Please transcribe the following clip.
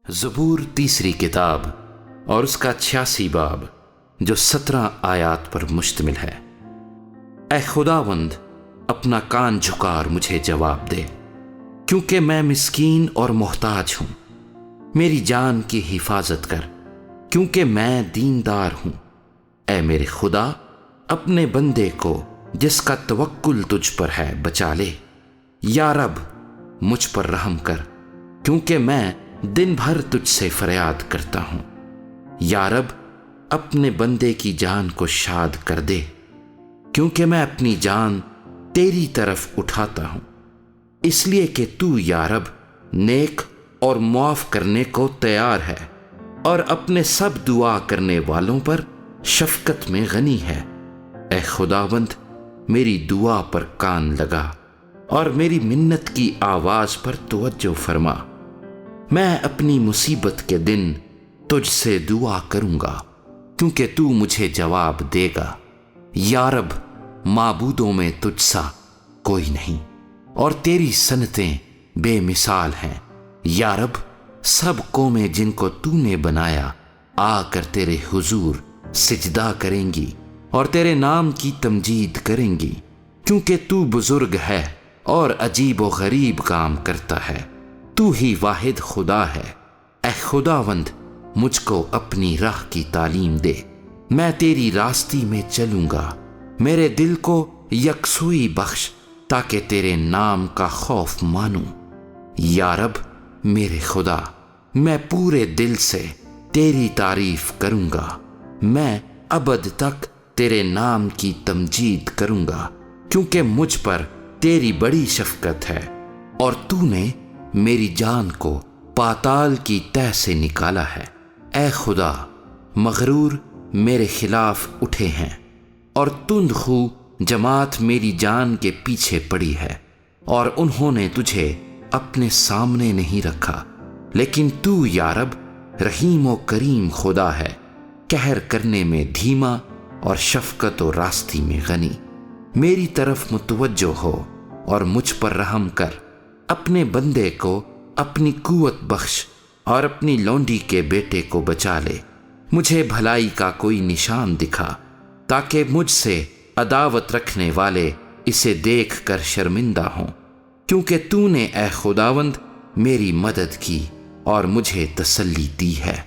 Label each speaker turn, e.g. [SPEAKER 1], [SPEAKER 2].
[SPEAKER 1] زبور تیسری کتاب اور اس کا 86 باب جو 17 آیات پر مشتمل ہے۔ اے خداوند، اپنا کان جھکا اور مجھے جواب دے، کیونکہ میں مسکین اور محتاج ہوں۔ میری جان کی حفاظت کر، کیونکہ میں دیندار ہوں۔ اے میرے خدا، اپنے بندے کو جس کا توکل تجھ پر ہے بچا لے۔ یا رب، مجھ پر رحم کر، کیونکہ میں دن بھر تجھ سے فریاد کرتا ہوں۔ یا رب، اپنے بندے کی جان کو شاد کر دے، کیونکہ میں اپنی جان تیری طرف اٹھاتا ہوں، اس لیے کہ تو یا رب نیک اور معاف کرنے کو تیار ہے، اور اپنے سب دعا کرنے والوں پر شفقت میں غنی ہے۔ اے خداوند، میری دعا پر کان لگا اور میری منت کی آواز پر توجہ فرما۔ میں اپنی مصیبت کے دن تجھ سے دعا کروں گا، کیونکہ تو مجھے جواب دے گا۔ یا رب، معبودوں میں تجھ سا کوئی نہیں، اور تیری سنتیں بے مثال ہیں۔ یا رب، سب قومیں جن کو تو نے بنایا آ کر تیرے حضور سجدہ کریں گی اور تیرے نام کی تمجید کریں گی، کیونکہ تو بزرگ ہے اور عجیب و غریب کام کرتا ہے۔ تو ہی واحد خدا ہے۔ اے خداوند، مجھ کو اپنی راہ کی تعلیم دے، میں تیری راستی میں چلوں گا۔ میرے دل کو یکسوئی بخش، تاکہ تیرے نام کا خوف مانوں۔ یا رب میرے خدا، میں پورے دل سے تیری تعریف کروں گا۔ میں ابد تک تیرے نام کی تمجید کروں گا، کیونکہ مجھ پر تیری بڑی شفقت ہے، اور تو نے میری جان کو پاتال کی تہ سے نکالا ہے۔ اے خدا، مغرور میرے خلاف اٹھے ہیں، اور تند خو جماعت میری جان کے پیچھے پڑی ہے، اور انہوں نے تجھے اپنے سامنے نہیں رکھا۔ لیکن تو یا رب رحیم و کریم خدا ہے، قہر کرنے میں دھیما اور شفقت و راستی میں غنی۔ میری طرف متوجہ ہو اور مجھ پر رحم کر۔ اپنے بندے کو اپنی قوت بخش، اور اپنی لونڈی کے بیٹے کو بچا لے۔ مجھے بھلائی کا کوئی نشان دکھا، تاکہ مجھ سے عداوت رکھنے والے اسے دیکھ کر شرمندہ ہوں، کیونکہ تو نے اے خداوند میری مدد کی اور مجھے تسلی دی ہے۔